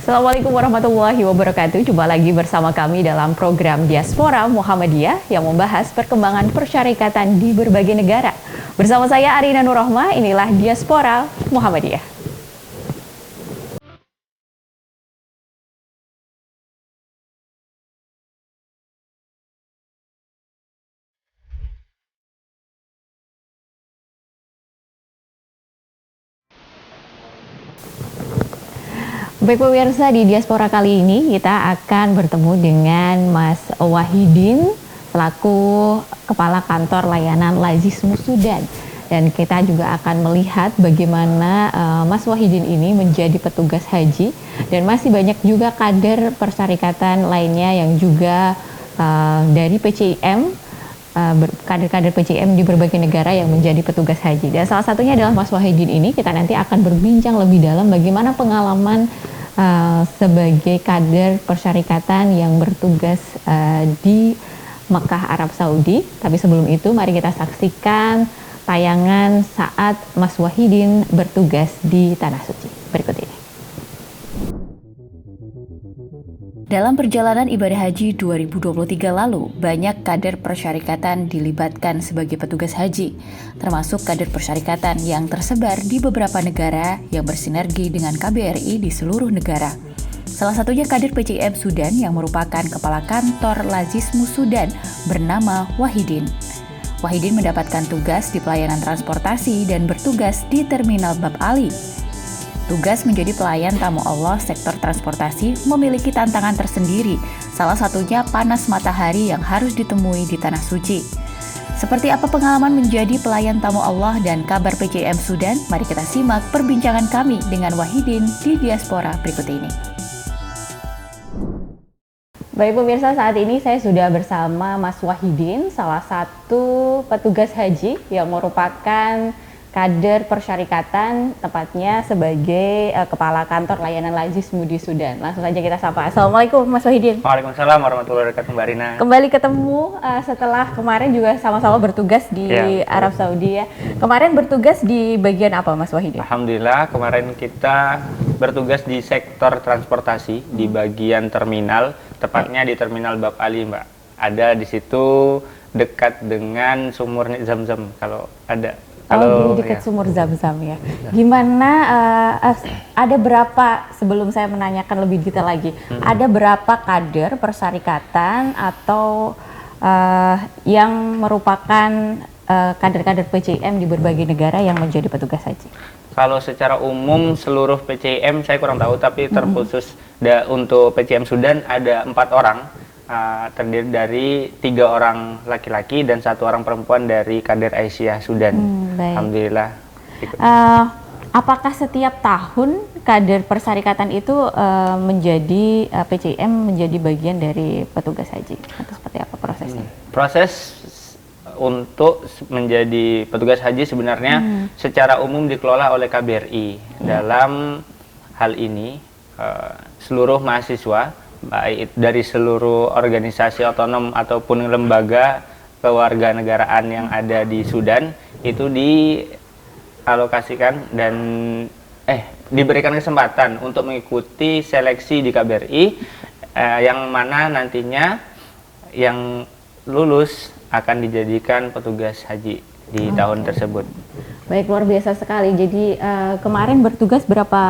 Assalamualaikum warahmatullahi wabarakatuh. Jumpa lagi bersama kami dalam program Diaspora Muhammadiyah yang membahas perkembangan persyarikatan di berbagai negara. Bersama saya Arina Nurrohma, inilah Diaspora Muhammadiyah. Baik pemirsa, di Diaspora kali ini kita akan bertemu dengan Mas Wahidin selaku Kepala Kantor Layanan Lazismu Sudan. Dan kita juga akan melihat bagaimana Mas Wahidin ini menjadi petugas haji, dan masih banyak juga kader persyarikatan lainnya yang juga dari PCIM, kader-kader PCIM di berbagai negara yang menjadi petugas haji. Dan salah satunya adalah Mas Wahidin ini. Kita nanti akan berbincang lebih dalam bagaimana pengalaman sebagai kader persyarikatan yang bertugas di Mekah, Arab Saudi. Tapi sebelum itu, mari kita saksikan tayangan saat Mas Wahidin bertugas di Tanah Suci berikut ini. Dalam perjalanan ibadah haji 2023 lalu, banyak kader persyarikatan dilibatkan sebagai petugas haji, termasuk kader persyarikatan yang tersebar di beberapa negara yang bersinergi dengan KBRI di seluruh negara. Salah satunya kader PCIM Sudan yang merupakan Kepala Kantor Lazismu Sudan bernama Wahidin. Wahidin mendapatkan tugas di pelayanan transportasi dan bertugas di Terminal Bab Ali. Tugas menjadi pelayan tamu Allah sektor transportasi memiliki tantangan tersendiri, salah satunya panas matahari yang harus ditemui di Tanah Suci. Seperti apa pengalaman menjadi pelayan tamu Allah dan kabar PCIM Sudan? Mari kita simak perbincangan kami dengan Wahidin di Diaspora berikut ini. Baik pemirsa, saat ini saya sudah bersama Mas Wahidin, salah satu petugas haji yang merupakan kader persyarikatan, tepatnya sebagai Kepala Kantor Layanan Lazismu di Sudan. Langsung saja kita sapa. Assalamualaikum Mas Wahidin. Waalaikumsalam warahmatullahi wabarakatuh, Mbak Rina. Kembali ketemu setelah kemarin juga sama-sama bertugas di Arab Saudi ya. Kemarin bertugas di bagian apa Mas Wahidin? Alhamdulillah, kemarin kita bertugas di sektor transportasi di bagian terminal, tepatnya di Terminal Bab Ali, Mbak. Ada di situ dekat dengan sumur Zam-Zam kalau ada. Di dekat sumur Zam-Zam ya. Gimana, ada berapa, sebelum saya menanyakan lebih detail lagi, ada berapa kader persyarikatan atau yang merupakan kader-kader PCIM di berbagai negara yang menjadi petugas haji? Kalau secara umum seluruh PCIM saya kurang tahu, tapi terkhusus untuk PCIM Sudan ada 4 orang. Terdiri dari 3 orang laki-laki dan 1 orang perempuan dari kader Aisyah Sudan. Alhamdulillah. Apakah setiap tahun kader persyarikatan itu menjadi PCIM menjadi bagian dari petugas haji? Atau seperti apa prosesnya? Proses untuk menjadi petugas haji sebenarnya secara umum dikelola oleh KBRI. Dalam hal ini seluruh mahasiswa baik dari seluruh organisasi otonom ataupun lembaga kewarganegaraan yang ada di Sudan itu dialokasikan dan diberikan kesempatan untuk mengikuti seleksi di KBRI, yang mana nantinya yang lulus akan dijadikan petugas haji di tahun tersebut. Baik, luar biasa sekali. Jadi kemarin bertugas berapa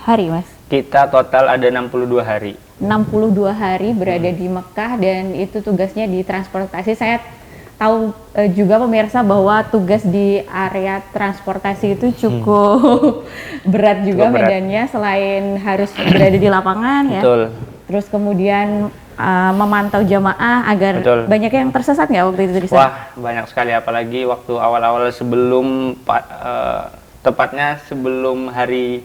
hari Mas? Kita total ada 62 hari. 62 hari berada di Mekah, dan itu tugasnya di transportasi. Saya tahu juga pemirsa bahwa tugas di area transportasi itu cukup berat juga medannya, selain harus berada di lapangan ya. Betul. Terus kemudian memantau jamaah agar banyak yang tersesat nggak waktu itu di sana? Wah, banyak sekali, apalagi waktu awal-awal sebelum tepatnya sebelum hari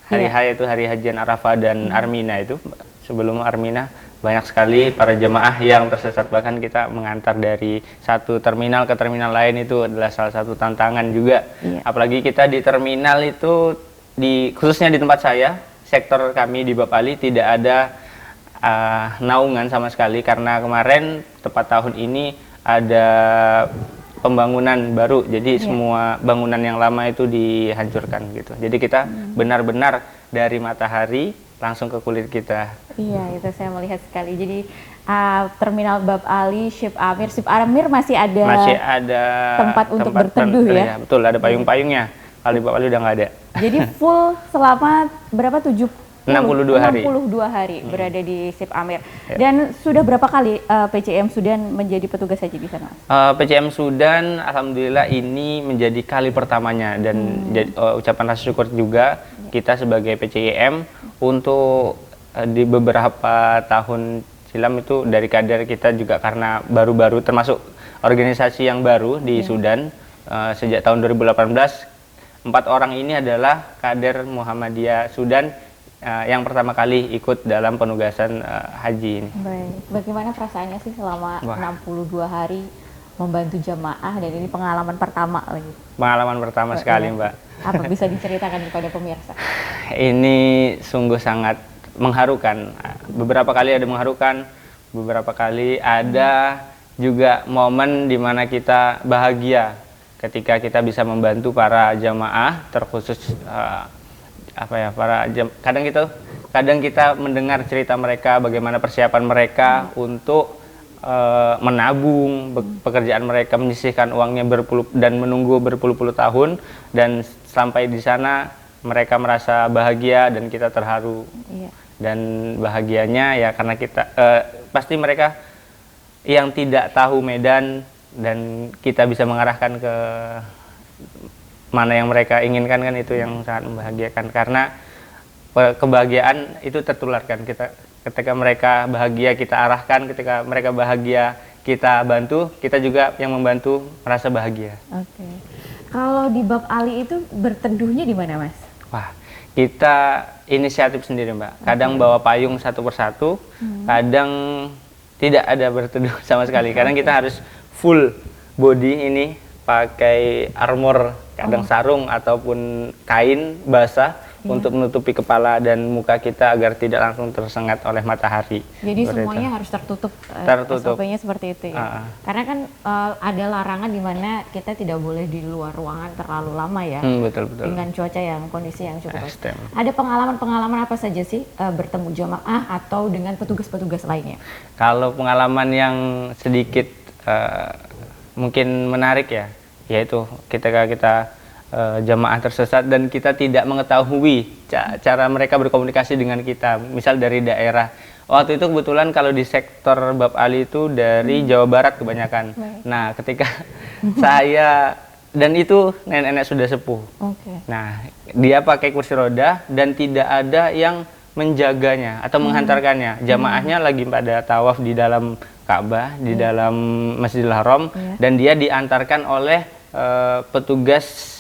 hari H itu hari Hajian Arafah dan Armina. Itu sebelum Armina banyak sekali para jemaah yang tersesat, bahkan kita mengantar dari satu terminal ke terminal lain itu adalah salah satu tantangan juga. Apalagi kita di terminal itu khususnya di tempat saya, sektor kami di Bab Ali tidak ada naungan sama sekali, karena kemarin tepat tahun ini ada pembangunan baru, jadi semua bangunan yang lama itu dihancurkan gitu. Jadi kita benar-benar dari matahari langsung ke kulit kita. Iya, itu saya melihat sekali. Jadi Terminal Bab Ali, Ship Amir masih ada tempat untuk berteduh ya? Ya, betul, ada payung-payungnya. Kalau di Bab Ali udah nggak ada. Jadi full selama berapa? 62 hari. 62 hari berada di Ship Amir. Ya. Dan sudah berapa kali PCM Sudan menjadi petugas haji di sana? PCM Sudan, alhamdulillah ini menjadi kali pertamanya dan ucapan rasa syukur juga kita sebagai PCM untuk di beberapa tahun silam itu dari kader kita juga karena baru-baru termasuk organisasi yang baru di Sudan sejak tahun 2018. 4 orang ini adalah kader Muhammadiyah Sudan yang pertama kali ikut dalam penugasan haji ini. Baik, bagaimana perasaannya sih selama 62 hari membantu jamaah dan ini pengalaman pertama lagi? Pengalaman pertama sekali, Mbak. Apa bisa diceritakan kepada pemirsa? Ini sungguh sangat mengharukan. Beberapa kali ada mengharukan, beberapa kali ada juga momen di mana kita bahagia ketika kita bisa membantu para jamaah, terkhusus kadang kita mendengar cerita mereka, bagaimana persiapan mereka untuk menabung, pekerjaan mereka menyisihkan uangnya dan menunggu berpuluh-puluh tahun, dan sampai di sana mereka merasa bahagia dan kita terharu. Iya. Dan bahagianya ya karena kita pasti mereka yang tidak tahu medan dan kita bisa mengarahkan ke mana yang mereka inginkan, kan itu yang sangat membahagiakan, karena kebahagiaan itu tertularkan. Ketika mereka bahagia kita arahkan, ketika mereka bahagia kita bantu, kita juga yang membantu merasa bahagia. Oke. Kalau di Bab Ali itu berteduhnya di mana, Mas? Wah, kita inisiatif sendiri, Mbak. Kadang bawa payung satu persatu, kadang tidak ada berteduh sama sekali. Kadang kita harus full body ini pakai armor, kadang sarung ataupun kain basah untuk menutupi kepala dan muka kita agar tidak langsung tersengat oleh matahari. Jadi semuanya harus tertutup. SOP-nya seperti itu ya. Karena kan ada larangan di mana kita tidak boleh di luar ruangan terlalu lama ya. Betul. Dengan cuaca yang kondisi yang cukup ekstrem. Ada pengalaman-pengalaman apa saja sih bertemu jamaah atau dengan petugas-petugas lainnya? Kalau pengalaman yang sedikit mungkin menarik ya, yaitu ketika kita jamaah tersesat dan kita tidak mengetahui cara mereka berkomunikasi dengan kita, misal dari daerah. Waktu itu kebetulan kalau di sektor Bab Ali itu dari Jawa Barat kebanyakan. Nah, ketika saya dan itu nenek-nenek sudah sepuh. Nah, dia pakai kursi roda dan tidak ada yang menjaganya atau menghantarkannya. Jamaahnya lagi pada tawaf di dalam Ka'bah, di dalam Masjidil Haram, dan dia diantarkan oleh petugas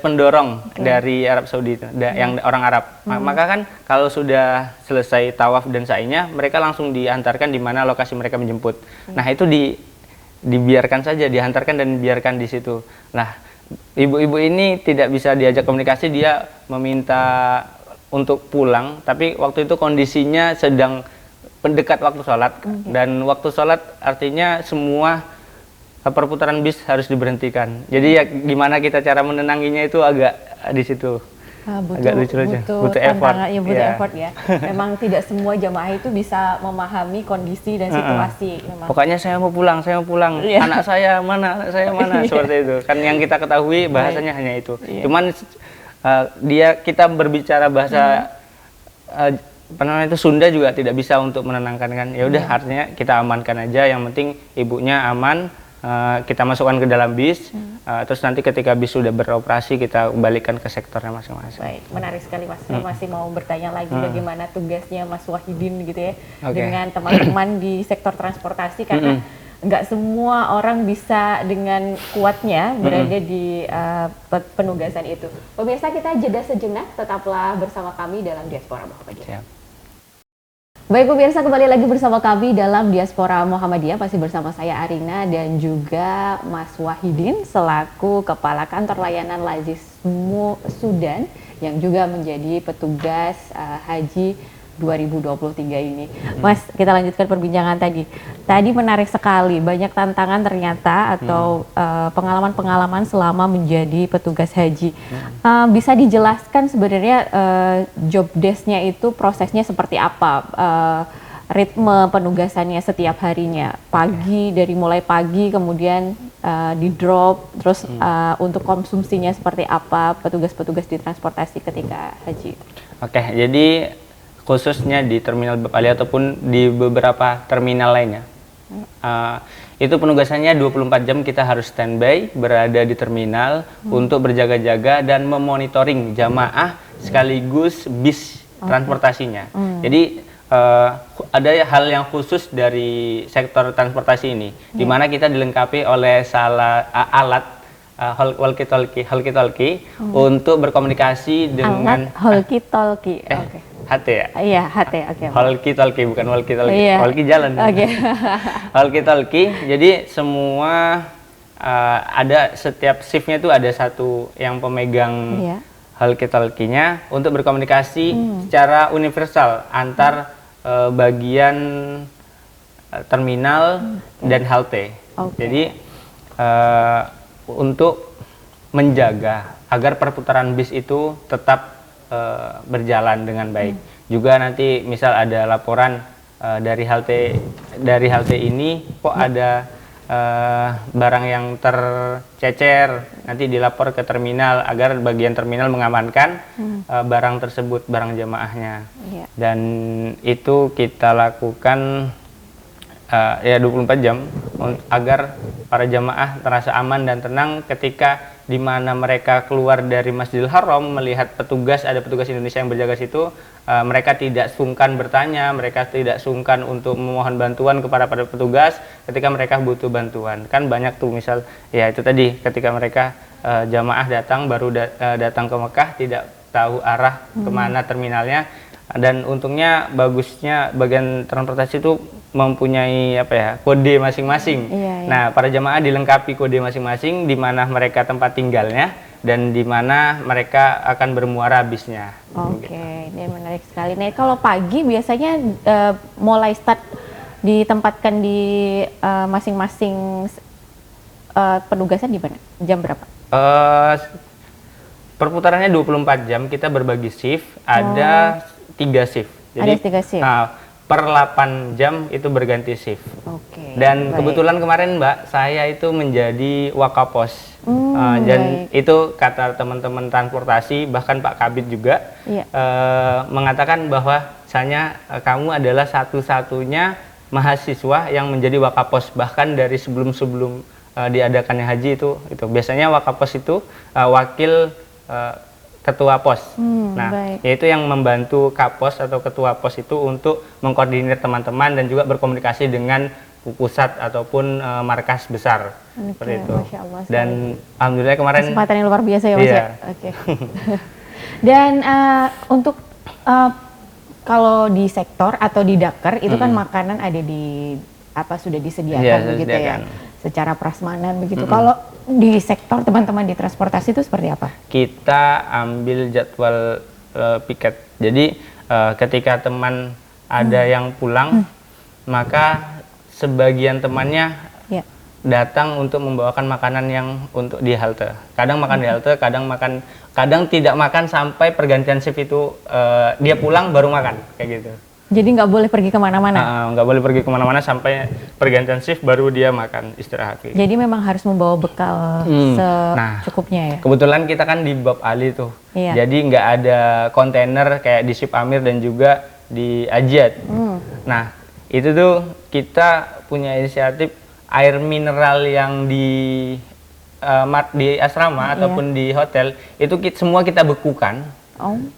pendorong dari Arab Saudi itu, yang orang Arab. Maka kan kalau sudah selesai tawaf dan sa'inya, mereka langsung diantarkan di mana lokasi mereka menjemput. Nah, itu dibiarkan saja, dihantarkan dan dibiarkan di situ. Nah, ibu-ibu ini tidak bisa diajak komunikasi, dia meminta untuk pulang, tapi waktu itu kondisinya sedang pendekat waktu sholat, dan waktu sholat artinya semua perputaran bis harus diberhentikan. Jadi ya gimana kita cara menenanginya itu agak di situ. Agak butuh effort. Butuh effort ya. Memang tidak semua jamaah itu bisa memahami kondisi dan situasi. Pokoknya saya mau pulang. Anak saya mana, seperti itu. Kan yang kita ketahui bahasanya hanya itu. Cuman kita berbicara bahasa itu Sunda juga tidak bisa untuk menenangkan kan. Ya udah, artinya kita amankan aja. Yang penting ibunya aman. Kita masukkan ke dalam bis, terus nanti ketika bis sudah beroperasi kita kembalikan ke sektornya masing-masing. Baik, menarik sekali Mas. Saya masih mau bertanya lagi bagaimana tugasnya Mas Wahidin gitu ya, dengan teman-teman di sektor transportasi, karena nggak semua orang bisa dengan kuatnya berada di penugasan itu. Pemirsa, kita jeda sejenak, tetaplah bersama kami dalam Diaspora Muhammadiyah. Baik pemirsa, kembali lagi bersama kami dalam Diaspora Muhammadiyah, masih bersama saya Arina dan juga Mas Wahidin selaku Kepala Kantor Layanan Lazis Sudan yang juga menjadi petugas haji 2023 ini. Mas, kita lanjutkan perbincangan tadi. Tadi menarik sekali, banyak tantangan ternyata atau pengalaman-pengalaman selama menjadi petugas haji. Bisa dijelaskan sebenarnya job desk-nya itu prosesnya seperti apa? Ritme penugasannya setiap harinya, dari mulai pagi kemudian di drop, terus untuk konsumsinya seperti apa petugas-petugas di transportasi ketika haji. Oke, jadi khususnya di terminal Bapali ataupun di beberapa terminal lainnya, itu penugasannya 24 jam kita harus standby berada di terminal untuk berjaga-jaga dan memonitoring jamaah sekaligus bis transportasinya. Jadi ada hal yang khusus dari sektor transportasi ini, di mana kita dilengkapi oleh alat walkie-talkie untuk berkomunikasi dengan walkie-talkie. HT ya? Iya, HT. Oke. Walkie-talkie bukan walkie-talkie. Iya. Walkie jalan. Oke. Walkie-talkie. Jadi semua ada setiap shiftnya itu ada satu yang pemegang walkie-talkie-nya untuk berkomunikasi secara universal antar bagian terminal dan halte. Jadi untuk menjaga agar perputaran bis itu tetap berjalan dengan baik. Juga nanti misal ada laporan dari halte ini kok ada barang yang tercecer, nanti dilapor ke terminal agar bagian terminal mengamankan barang tersebut, barang jamaahnya. Dan itu kita lakukan ya 24 jam agar para jamaah terasa aman dan tenang ketika di mana mereka keluar dari Masjidil Haram melihat ada petugas Indonesia yang berjaga situ, mereka tidak sungkan bertanya, mereka tidak sungkan untuk memohon bantuan kepada petugas ketika mereka butuh bantuan. Kan banyak tuh misal, ya itu tadi ketika mereka jamaah datang baru datang ke Mekah tidak tahu arah kemana terminalnya, dan untungnya bagusnya bagian transportasi itu mempunyai kode masing-masing. Nah, para jamaah dilengkapi kode masing-masing di mana mereka tempat tinggalnya dan di mana mereka akan bermuara bisnya. Oke, ini menarik sekali. Nah, kalau pagi biasanya mulai start ditempatkan di masing-masing penugasan di mana? Jam berapa? Perputarannya 24 jam, kita berbagi shift, ada 3 shift. Jadi ada 3 shift. Per 8 jam itu berganti shift. Dan kebetulan kemarin Mbak, saya itu menjadi wakapos. Dan itu kata teman-teman transportasi, bahkan Pak Kabid juga mengatakan bahwa kamu adalah satu-satunya mahasiswa yang menjadi wakapos. Bahkan dari sebelum diadakannya haji itu biasanya wakapos itu wakil ketua pos. Yaitu yang membantu kapos atau ketua pos itu untuk mengkoordinir teman-teman dan juga berkomunikasi dengan pusat ataupun markas besar. Seperti itu. Masya Allah, dan alhamdulillah kemarin kesempatan yang luar biasa ya Mas ya. Dan untuk kalau di sektor atau di Dakar itu kan makanan ada sudah disediakan begitu ya, secara prasmanan begitu. Kalau di sektor teman-teman di transportasi itu seperti apa? Kita ambil jadwal piket. Jadi ketika teman ada yang pulang, maka sebagian temannya datang untuk membawakan makanan yang untuk di halte. Kadang makan di halte, kadang tidak makan sampai pergantian shift itu dia pulang baru makan, kayak gitu. Jadi nggak boleh pergi kemana-mana? Nggak boleh pergi kemana-mana sampai pergantian shift baru dia makan, istirahat. Jadi memang harus membawa bekal secukupnya ya? Kebetulan kita kan di Bab Ali tuh. Jadi nggak ada kontainer kayak di Ship Amir dan juga di Ajiat. Nah, itu tuh kita punya inisiatif air mineral yang di asrama ataupun di hotel, itu semua kita bekukan,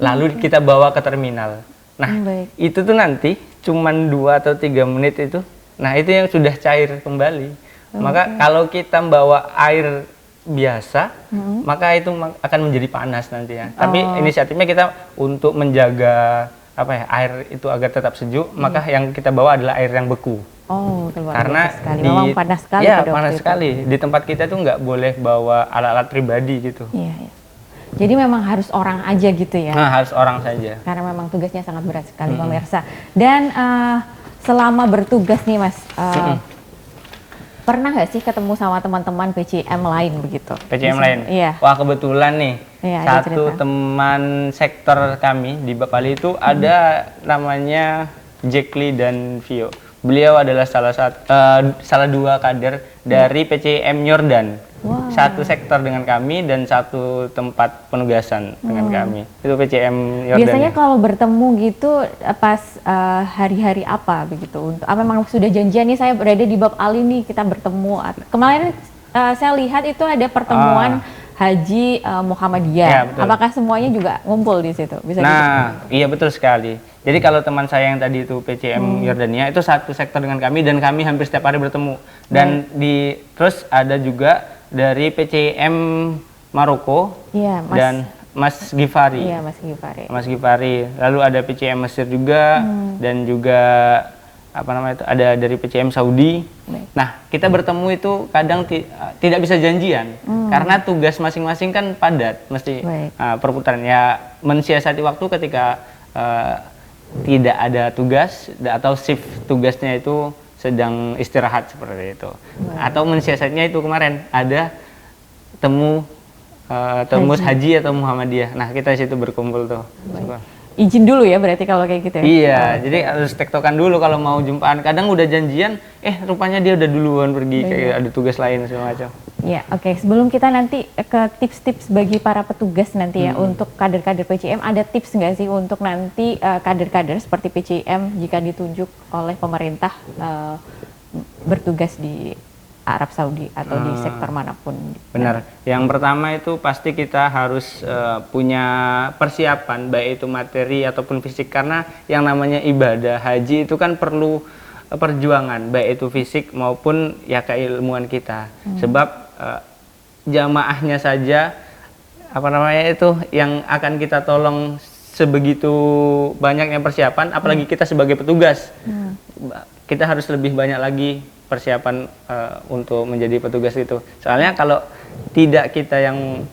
lalu kita bawa ke terminal. Nah, itu tuh nanti cuman 2 atau 3 menit itu. Nah, itu yang sudah cair kembali. Maka kalau kita bawa air biasa, maka itu akan menjadi panas nanti ya. Tapi inisiatifnya kita untuk menjaga air itu agar tetap sejuk, maka yang kita bawa adalah air yang beku. Karena memang panas sekali. Panas sekali. Di tempat kita tuh nggak boleh bawa alat-alat pribadi gitu. Jadi memang harus orang aja gitu ya? Nah, harus orang saja. Karena memang tugasnya sangat berat sekali pemirsa. Dan selama bertugas nih Mas, pernah nggak sih ketemu sama teman-teman PCM lain begitu? PCM lain? Iya. Wah, kebetulan nih, iya, satu teman sektor kami di Bapali itu ada namanya Jackly dan Vio. Beliau adalah salah dua kader dari PCM Yordan. Wow. Satu sektor dengan kami dan satu tempat penugasan dengan kami. Itu PCM Yordan. Biasanya ya. kalau bertemu gitu pas hari-hari apa begitu? Untuk memang sudah janjian nih saya berada di Bapali nih kita bertemu. Kemarin saya lihat itu ada pertemuan Haji Muhammadiyah. Ya, betul. Apakah semuanya juga ngumpul di situ? Bisa iya betul sekali. Jadi kalau teman saya yang tadi itu PCM Yordania itu satu sektor dengan kami dan kami hampir setiap hari bertemu. Dan terus ada juga dari PCM Maroko dan Mas Gifari. Iya, Mas Gifari. Mas Gifari. Lalu ada PCM Mesir juga dan juga ada dari PCM Saudi. Baik. Nah, kita bertemu itu kadang tidak bisa janjian karena tugas masing-masing kan padat, mesti perputaran. Ya, mensiasati waktu ketika tidak ada tugas atau shift tugasnya itu sedang istirahat seperti itu. Atau mensiasatnya itu kemarin ada temu haji atau Muhammadiyah. Nah, kita di situ berkumpul tuh. Izin dulu ya berarti kalau kayak gitu ya? Iya, jadi harus tektokan dulu kalau mau jumpaan. Kadang udah janjian, rupanya dia udah duluan pergi, kayak ada tugas lain segala macam. Ya, oke. Sebelum kita nanti ke tips-tips bagi para petugas nanti ya untuk kader-kader PCM, ada tips nggak sih untuk nanti kader-kader seperti PCM jika ditunjuk oleh pemerintah bertugas di Arab Saudi atau di sektor manapun? Benar. Yang pertama itu pasti kita harus punya persiapan baik itu materi ataupun fisik, karena yang namanya ibadah haji itu kan perlu perjuangan baik itu fisik maupun ya keilmuan kita. Sebab jamaahnya saja itu yang akan kita tolong sebegitu banyaknya persiapan, apalagi kita sebagai petugas. Kita harus lebih banyak lagi persiapan untuk menjadi petugas itu. Soalnya kalau kita yang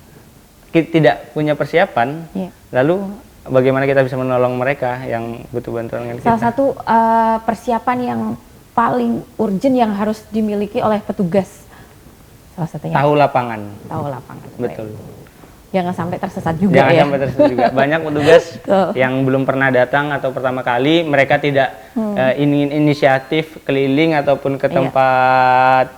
tidak punya persiapan, lalu bagaimana kita bisa menolong mereka yang butuh bantuan dengan kita? Salah satu persiapan yang paling urgent yang harus dimiliki oleh petugas, salah satunya tahu lapangan. Tahu lapangan. Betul. Jangan sampai tersesat juga. Jangan sampai tersesat juga. Banyak petugas yang belum pernah datang atau pertama kali, mereka tidak ingin inisiatif keliling ataupun ke tempat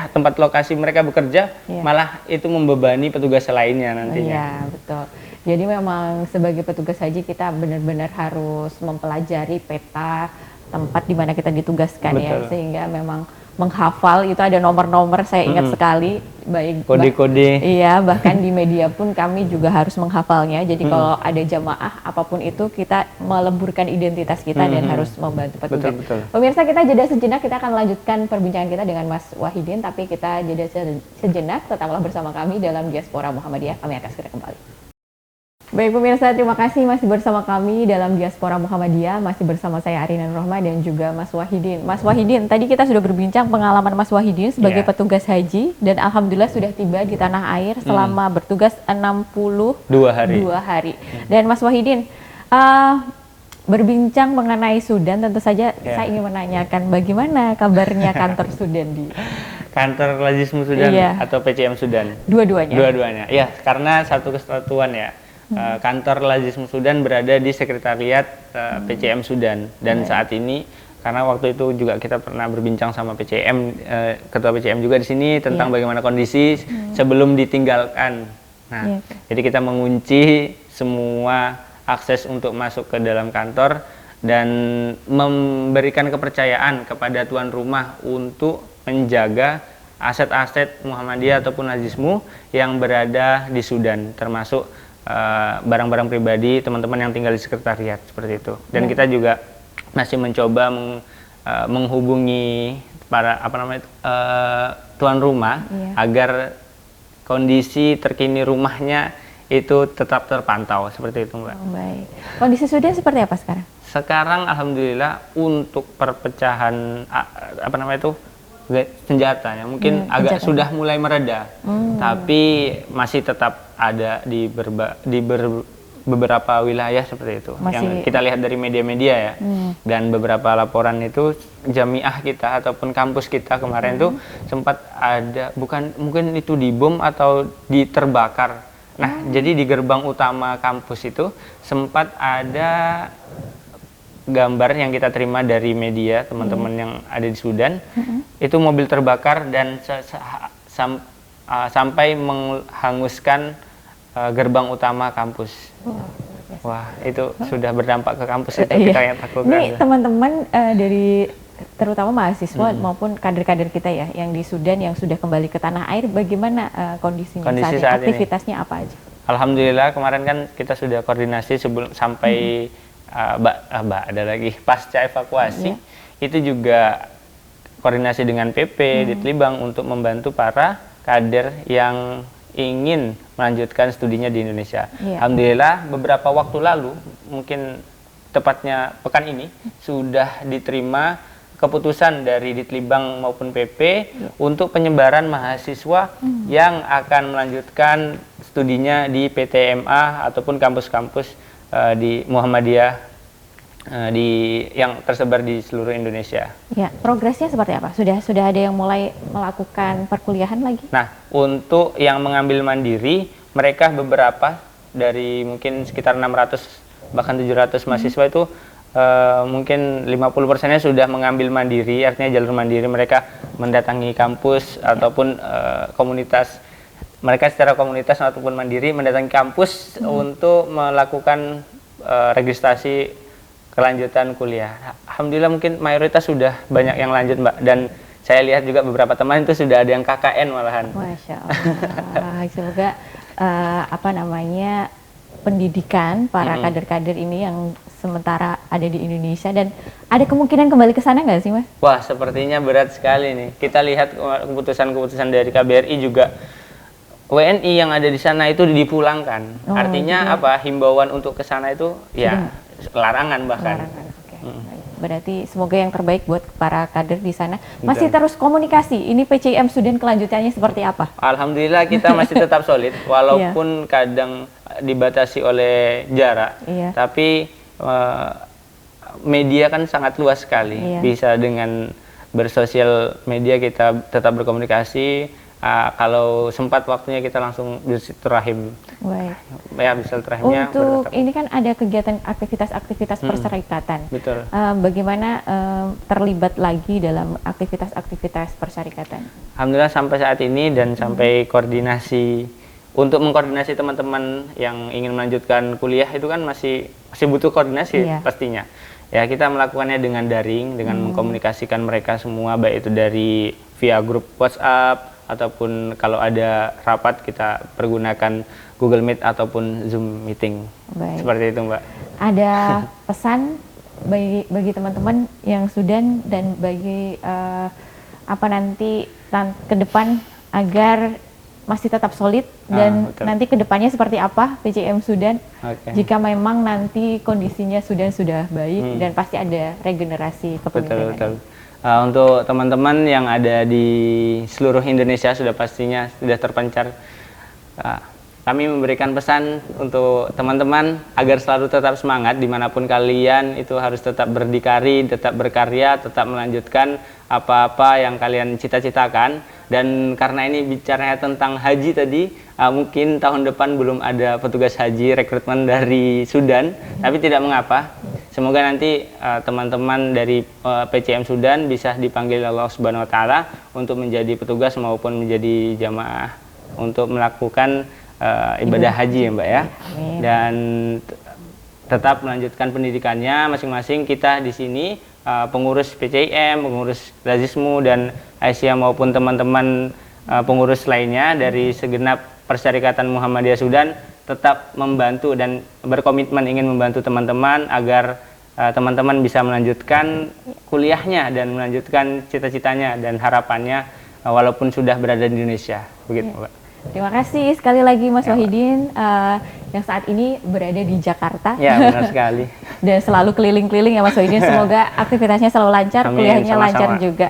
tempat lokasi mereka bekerja, malah itu membebani petugas lainnya nantinya. Iya, betul. Jadi memang sebagai petugas haji kita benar-benar harus mempelajari peta tempat di mana kita ditugaskan. Betul. Ya, sehingga memang menghafal itu ada nomor-nomor, saya ingat sekali, baik kode-kode. Iya, bahkan di media pun kami juga harus menghafalnya. Jadi kalau ada jamaah apapun itu kita melemburkan identitas kita dan harus membantu petugas. Betul. Pemirsa, kita jeda sejenak, kita akan lanjutkan perbincangan kita dengan Mas Wahidin, tapi kita jeda sejenak, tetaplah bersama kami dalam Diaspora Muhammadiyah. Kami akan segera kembali. Baik pemirsa, terima kasih masih bersama kami dalam Diaspora Muhammadiyah, masih bersama saya Arina Rohma dan juga Mas Wahidin. Mas Wahidin, tadi kita sudah berbincang pengalaman Mas Wahidin sebagai petugas haji dan alhamdulillah sudah tiba di tanah air selama bertugas 62 hari. Dan Mas Wahidin, berbincang mengenai Sudan, tentu saja saya ingin menanyakan bagaimana kabarnya kantor Sudan di kantor Lazismu Sudan atau PCM Sudan? Dua-duanya. Ya, karena satu kesatuan ya. Kantor Lazismu Sudan berada di sekretariat PCM Sudan dan saat ini karena waktu itu juga kita pernah berbincang sama PCM, ketua PCM juga di sini tentang bagaimana kondisi sebelum ditinggalkan. Nah, jadi kita mengunci semua akses untuk masuk ke dalam kantor dan memberikan kepercayaan kepada tuan rumah untuk menjaga aset-aset Muhammadiyah ataupun Lazismu yang berada di Sudan, termasuk barang-barang pribadi teman-teman yang tinggal di sekretariat seperti itu. Dan kita juga masih mencoba menghubungi para tuan rumah agar kondisi terkini rumahnya itu tetap terpantau seperti itu, Mbak. Baik. Kondisi Sudan seperti apa sekarang? Sekarang alhamdulillah untuk perpecahan senjata ya, mungkin agak senjata. sudah mulai mereda, tapi masih tetap ada di beberapa wilayah seperti itu yang kita lihat dari media-media ya. Dan beberapa laporan itu jamiah kita ataupun kampus kita kemarin tuh sempat ada, bukan mungkin itu dibom atau diterbakar. Nah, jadi di gerbang utama kampus itu sempat ada gambar yang kita terima dari media teman-teman yang ada di Sudan, itu mobil terbakar dan sampai menghanguskan gerbang utama kampus. Wah, itu sudah berdampak ke kampus itu, kita yang takutkan. Ini teman-teman dari terutama mahasiswa maupun kader-kader kita ya yang di Sudan yang sudah kembali ke tanah air, bagaimana kondisinya Kondisi saat ini? Aktivitasnya apa aja? Alhamdulillah kemarin kan kita sudah koordinasi sebelum sampai ada lagi pasca evakuasi, itu juga koordinasi dengan PP Ditlibang untuk membantu para kader yang ingin melanjutkan studinya di Indonesia. Alhamdulillah beberapa waktu lalu, mungkin tepatnya pekan ini, sudah diterima keputusan dari Ditlibang maupun PP untuk penyebaran mahasiswa yang akan melanjutkan studinya di PTMA ataupun kampus-kampus di Muhammadiyah yang tersebar di seluruh Indonesia. Ya, progresnya seperti apa? Sudah ada yang mulai melakukan perkuliahan lagi? Nah, untuk yang mengambil mandiri, mereka beberapa dari mungkin sekitar 600 bahkan 700 mahasiswa itu mungkin 50%-nya sudah mengambil mandiri, artinya jalur mandiri, mereka mendatangi kampus ataupun komunitas. Mereka secara komunitas ataupun mandiri mendatangi kampus untuk melakukan registrasi kelanjutan kuliah. Alhamdulillah mungkin mayoritas sudah banyak yang lanjut, Mbak, dan saya lihat juga beberapa teman itu sudah ada yang KKN malahan. Masya Allah. Semoga pendidikan para kader-kader ini yang sementara ada di Indonesia dan ada kemungkinan kembali ke sana nggak sih, Mas? Wah, sepertinya berat sekali nih. Kita lihat keputusan-keputusan dari KBRI juga, WNI yang ada di sana itu dipulangkan. Artinya apa? Himbauan untuk ke sana itu ya larangan bahkan. Berarti semoga yang terbaik buat para kader di sana. Masih terus komunikasi. Ini PCM Sudan kelanjutannya seperti apa? Alhamdulillah kita masih tetap solid walaupun kadang dibatasi oleh jarak. Tapi media kan sangat luas sekali. Bisa dengan bersosial media kita tetap berkomunikasi. Kalau sempat waktunya kita langsung bersilaturahim. Baik. Ya, bersilaturahimnya. Untuk ini kan ada kegiatan aktivitas persyarikatan. Betul. Bagaimana terlibat lagi dalam aktivitas persyarikatan? Alhamdulillah sampai saat ini dan sampai koordinasi untuk mengkoordinasi teman-teman yang ingin melanjutkan kuliah itu kan masih butuh koordinasi pastinya. Ya, kita melakukannya dengan daring, dengan mengkomunikasikan mereka semua, baik itu dari via grup WhatsApp ataupun kalau ada rapat kita pergunakan Google Meet ataupun Zoom meeting. Baik. Seperti itu, Mbak. Ada pesan bagi teman-teman yang Sudan dan bagi nanti ke depan agar masih tetap solid dan nanti ke depannya seperti apa PCM Sudan jika memang nanti kondisinya Sudan sudah baik dan pasti ada regenerasi kepemimpinan. Betul. Untuk teman-teman yang ada di seluruh Indonesia pastinya sudah terpencar. Kami memberikan pesan untuk teman-teman agar selalu tetap semangat dimanapun kalian, itu harus tetap berdikari, tetap berkarya, tetap melanjutkan apa-apa yang kalian cita-citakan. Dan karena ini bicaranya tentang haji tadi, mungkin tahun depan belum ada petugas haji rekrutmen dari Sudan, tapi tidak mengapa. Semoga nanti teman-teman dari PCM Sudan bisa dipanggil Allah Subhanahu wa Ta'ala untuk menjadi petugas maupun menjadi jamaah untuk melakukan ibadah haji ya, Mbak ya. Amin. Dan tetap melanjutkan pendidikannya masing-masing. Kita di sini pengurus PCM, pengurus Lazismu dan Aisyah maupun teman-teman pengurus lainnya dari segenap Persyarikatan Muhammadiyah Sudan tetap membantu dan berkomitmen ingin membantu teman-teman agar teman-teman bisa melanjutkan kuliahnya dan melanjutkan cita-citanya dan harapannya walaupun sudah berada di Indonesia. Begitu, Mbak. Terima kasih sekali lagi Mas Wahidin yang saat ini berada di Jakarta. Ya, benar sekali. Dan selalu keliling-keliling ya Mas Wahidin. Semoga aktivitasnya selalu lancar, Amin, kuliahnya sama-sama. lancar juga.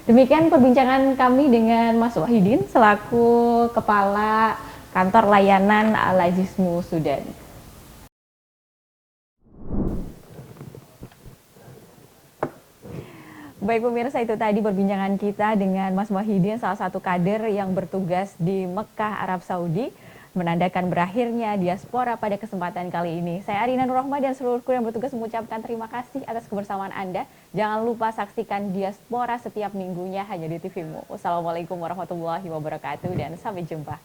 Demikian perbincangan kami dengan Mas Wahidin selaku Kepala Kantor Layanan Al-Azizmu Sudan. Baik pemirsa, itu tadi perbincangan kita dengan Mas Wahidin, salah satu kader yang bertugas di Mekah, Arab Saudi, menandakan berakhirnya diaspora pada kesempatan kali ini. Saya Arina Nurrohmah dan seluruh kru yang bertugas mengucapkan terima kasih atas kebersamaan Anda. Jangan lupa saksikan diaspora setiap minggunya hanya di TVmu. Wassalamualaikum warahmatullahi wabarakatuh dan sampai jumpa.